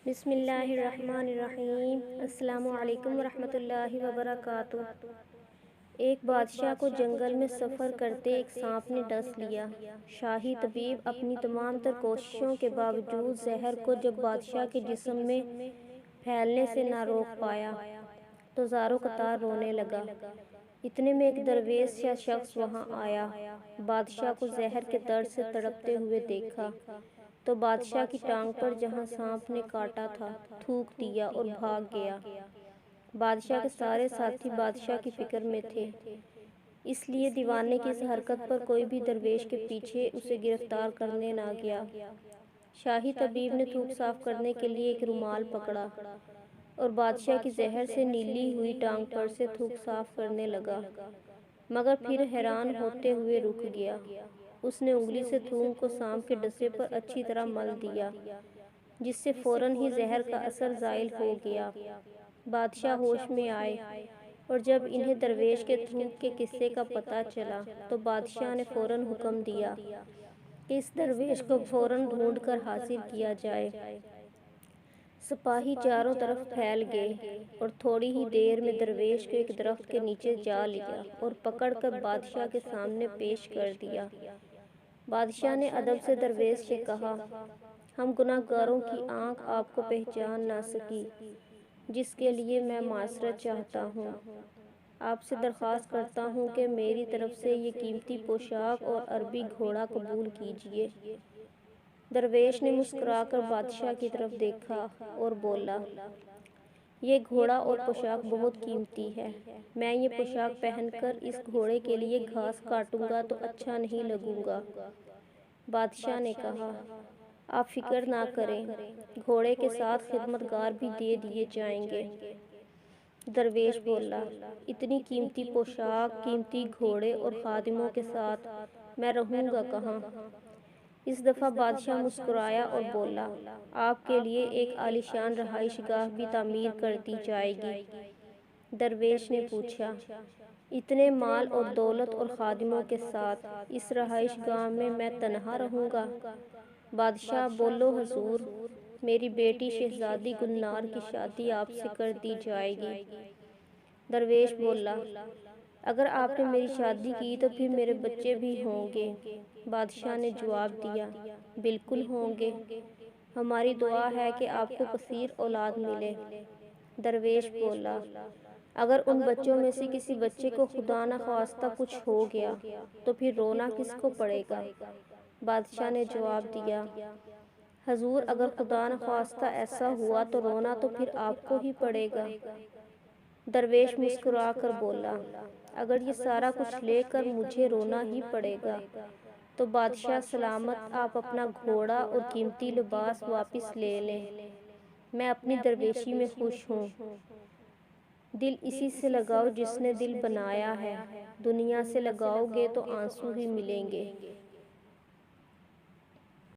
بسم اللہ الرحمن الرحیم۔ السلام علیکم ورحمۃ اللہ وبرکاتہ۔ ایک بادشاہ کو جنگل میں سفر کرتے ایک سانپ نے ڈس لیا۔ شاہی طبیب اپنی تمام تر کوششوں کے باوجود زہر کو جب بادشاہ کے جسم میں پھیلنے سے نہ روک پایا تو زاروں قطار رونے لگا۔ اتنے میں ایک درویش یا شخص وہاں آیا۔ بادشاہ کو زہر کے درد سے تڑپتے ہوئے دیکھا تو بادشاہ کی ٹانگ پر جہاں سانپ نے کاٹا تھا تھوک دیا اور بھاگ گیا۔ بادشاہ کے سارے ساتھی بادشاہ کی فکر میں تھے، اس لیے دیوانے کی اس حرکت پر کوئی بھی درویش کے پیچھے اسے گرفتار کرنے نہ گیا۔ شاہی طبیب نے تھوک صاف کرنے کے لیے ایک رومال پکڑا اور بادشاہ کی زہر سے نیلی ہوئی ٹانگ پر سے تھوک صاف کرنے لگا، مگر پھر حیران ہوتے ہوئے رک گیا۔ اس نے انگلی سے تھوک کو سانپ کے ڈسے پر اچھی طرح مل دیا، جس سے فوراً ہی زہر کا اثر زائل ہو گیا۔ بادشاہ ہوش میں آئے اور جب انہیں درویش کے تھوک کے قصے کا پتہ چلا تو بادشاہ نے فوراً حکم دیا کہ اس درویش کو فوراً ڈھونڈ کر حاصل کیا جائے۔ سپاہی چاروں طرف پھیل گئے اور تھوڑی ہی دیر میں درویش کو ایک درخت کے نیچے جا لیا اور پکڑ کر بادشاہ کے سامنے پیش کر دیا۔ بادشاہ نے ادب سے درویش سے کہا، ہم گناہ گاروں کی آنکھ آپ کو پہچان نہ سکی، جس کے لیے میں معذرت چاہتا ہوں۔ آپ سے درخواست کرتا ہوں کہ میری طرف سے یہ قیمتی پوشاک اور عربی گھوڑا قبول کیجیے۔ درویش نے مسکرا کر بادشاہ کی طرف دیکھا اور بولا، یہ گھوڑا اور پوشاک بہت قیمتی ہے۔ میں یہ پوشاک پہن کر اس گھوڑے کے لیے گھاس کاٹوں گا تو اچھا نہیں لگوں گا۔ بادشاہ نے کہا، آپ فکر نہ کریں، گھوڑے کے ساتھ خدمتگار بھی دے دیے جائیں گے۔ درویش بولا، اتنی قیمتی پوشاک، قیمتی گھوڑے اور خادموں کے ساتھ میں رہوں گا کہاں؟ اس دفعہ بادشاہ مسکرایا اور بولا، آپ کے لیے ایک عالیشان رہائش گاہ بھی تعمیر کر دی جائے گی۔ درویش نے پوچھا، اتنے مال اور دولت اور خادموں کے ساتھ اس رہائش گاہ میں میں تنہا رہوں گا؟ بادشاہ بولو، حضور، میری بیٹی شہزادی گلنار کی شادی آپ سے کر دی جائے گی۔ درویش بولا، اگر آپ نے میری شادی کی تو پھر میرے بچے بھی ہوں گے؟ بادشاہ نے جواب دیا، بالکل ہوں گے، ہماری دعا ہے کہ آپ کو کثیر اولاد ملے۔ درویش بولا، اگر ان بچوں میں سے کسی بچے کو خدا نخواستہ کچھ ہو گیا تو پھر رونا کس کو پڑے گا؟ بادشاہ نے جواب دیا، حضور، اگر خدا نخواستہ ایسا ہوا تو رونا تو پھر آپ کو ہی پڑے گا۔ درویش مسکرا کر بولا، اگر یہ سارا کچھ لے کر مجھے رونا ہی پڑے گا تو بادشاہ سلامت، آپ اپنا گھوڑا اور قیمتی لباس واپس لے لیں، میں اپنی درویشی میں خوش ہوں۔ دل اسی سے لگاؤ جس نے دل بنایا ہے، دنیا سے لگاؤ گے تو آنسو ہی ملیں گے۔